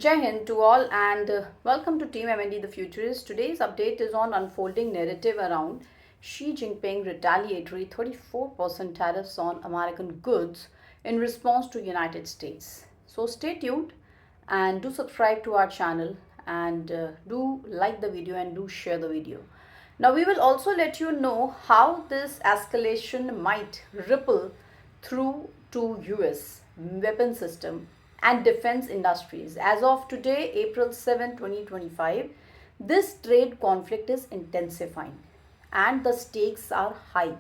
Jai Hind to all and welcome to Team MND The Futurists. Today's update is on unfolding narrative around Xi Jinping retaliatory 34% tariffs on American goods in response to United States. So stay tuned and do subscribe to our channel and do like the video and do share the video. Now we will also let you know how this escalation might ripple through to US weapon system and defense industries. As of today, April 7, 2025, this trade conflict is intensifying and the stakes are high,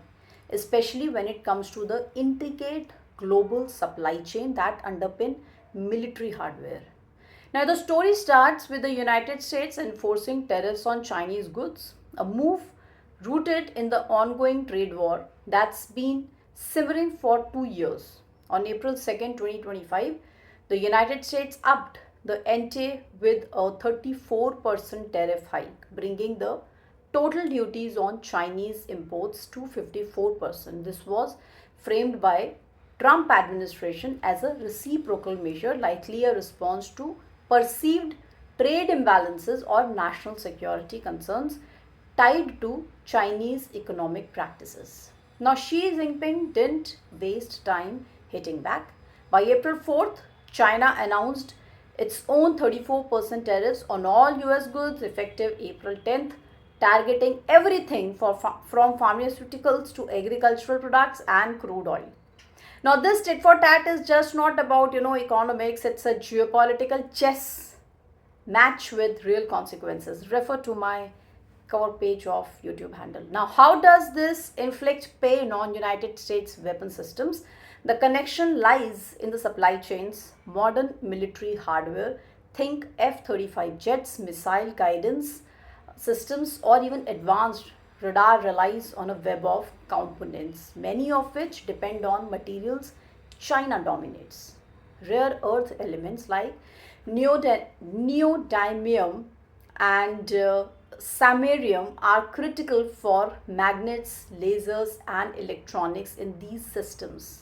especially when it comes to the intricate global supply chain that underpin military hardware. Now, the story starts with the United States enforcing tariffs on Chinese goods, a move rooted in the ongoing trade war that's been simmering for 2 years. On April 2nd, 2025, the United States upped the ante with a 34% tariff hike, bringing the total duties on Chinese imports to 54%. This was framed by Trump administration as a reciprocal measure, likely a response to perceived trade imbalances or national security concerns tied to Chinese economic practices. Now, Xi Jinping didn't waste time hitting back. By April 4th, China announced its own 34% tariffs on all US goods effective April 10th, targeting everything from pharmaceuticals to agricultural products and crude oil. Now, this tit for tat is just not about economics, it's a geopolitical chess match with real consequences. Refer to my cover page of YouTube handle. Now, how does this inflict pain on United States weapon systems? The connection lies in the supply chains, modern military hardware, think F-35 jets, missile guidance systems, or even advanced radar relies on a web of components, many of which depend on materials China dominates. Rare earth elements like neodymium and samarium are critical for magnets, lasers, and electronics in these systems.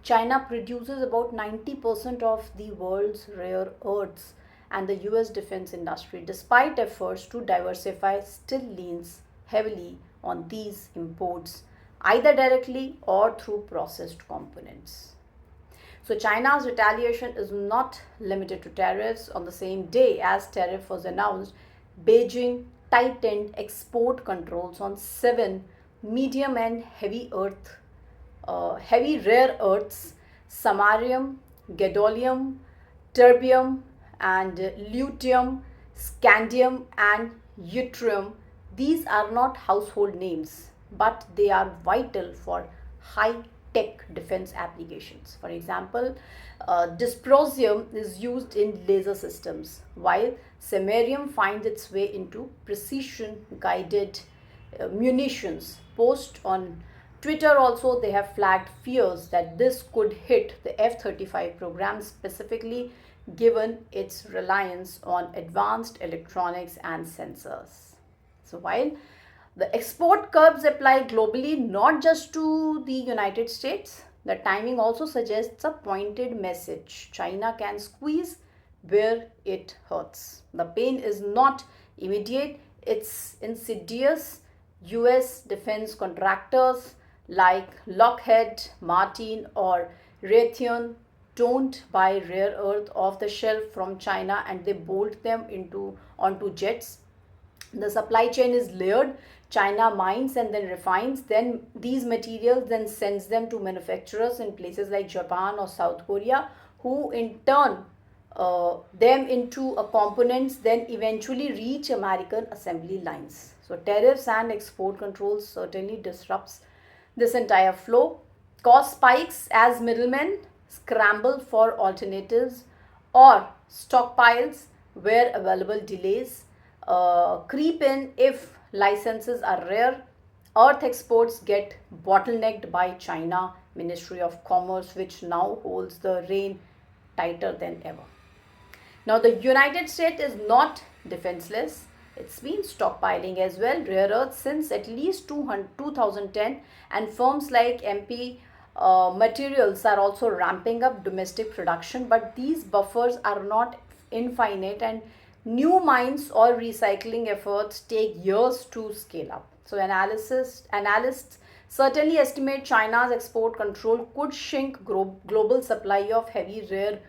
China produces about 90% of the world's rare earths, and the US defense industry, despite efforts to diversify, still leans heavily on these imports, either directly or through processed components. So China's retaliation is not limited to tariffs. On the same day as tariff was announced, Beijing tightened export controls on 7 medium and heavy rare earths, samarium, gadolinium, terbium, and lithium, scandium, and yttrium. These are not household names, but they are vital for high-tech defense applications. For example, dysprosium is used in laser systems, while samarium finds its way into precision-guided munitions. Post on Twitter also, they have flagged fears that this could hit the F-35 program, specifically given its reliance on advanced electronics and sensors. So while the export curbs apply globally, not just to the United States, the timing also suggests a pointed message. China can squeeze where it hurts. The pain is not immediate, it's insidious. US defense contractors like Lockheed Martin or Raytheon don't buy rare earth off the shelf from China and they bolt them onto jets. The supply chain is layered. China mines and then refines. Then these materials then sends them to manufacturers in places like Japan or South Korea, who in turn them into components then eventually reach American assembly lines. So tariffs and export controls certainly disrupts this entire flow. Cost spikes as middlemen scramble for alternatives or stockpiles where available delays creep in if licenses are rare. Earth exports get bottlenecked by China Ministry of Commerce, which now holds the rein tighter than ever. Now, the United States is not defenseless. It's been stockpiling as well, rare earths, since at least 2010, and firms like MP materials are also ramping up domestic production, but these buffers are not infinite, and new mines or recycling efforts take years to scale up. So analysts certainly estimate China's export control could shrink global supply of heavy rare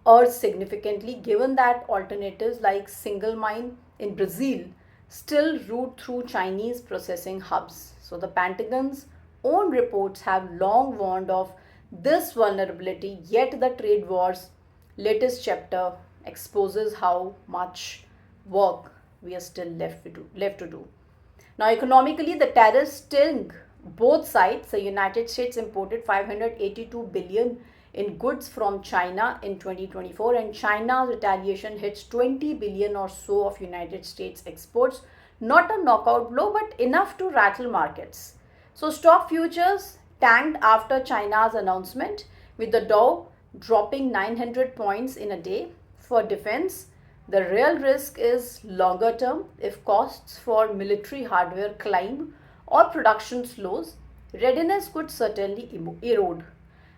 earths significantly, given that alternatives like single mine in Brazil still route through Chinese processing hubs. So the Pentagon's own reports have long warned of this vulnerability, yet the trade war's latest chapter exposes how much work we are still left to do. Now, economically, the tariffs sting both sides. The United States imported 582 billion in goods from China in 2024, and China's retaliation hits 20 billion or so of United States exports. Not a knockout blow, but enough to rattle markets. So, stock futures tanked after China's announcement, with the Dow dropping 900 points in a day. For defense, the real risk is longer term. If costs for military hardware climb or production slows, readiness could certainly erode.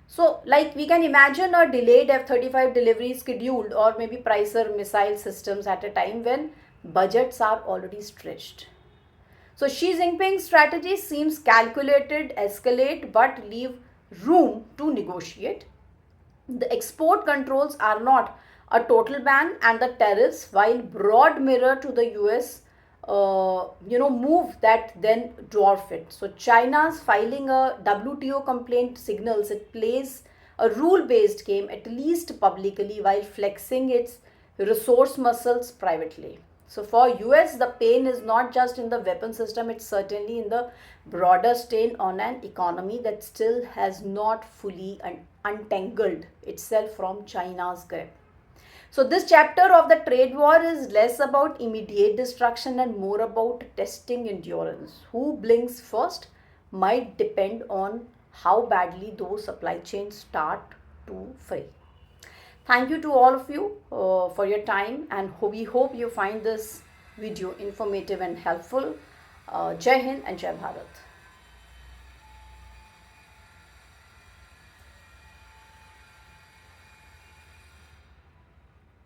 So, like we can imagine a delayed F-35 delivery scheduled, or maybe pricer missile systems at a time when budgets are already stretched. So Xi Jinping's strategy seems calculated, escalate, but leave room to negotiate. The export controls are not a total ban, and the tariffs, while broad mirror to the US, move that then dwarf it. So China's filing a WTO complaint signals it plays a rule-based game, at least publicly, while flexing its resource muscles privately. So for US, the pain is not just in the weapon system, it's certainly in the broader strain on an economy that still has not fully untangled itself from China's grip. So this chapter of the trade war is less about immediate destruction and more about testing endurance. Who blinks first might depend on how badly those supply chains start to fray. Thank you to all of you for your time, and we hope you find this video informative and helpful. Jai Hind and Jai Bharat.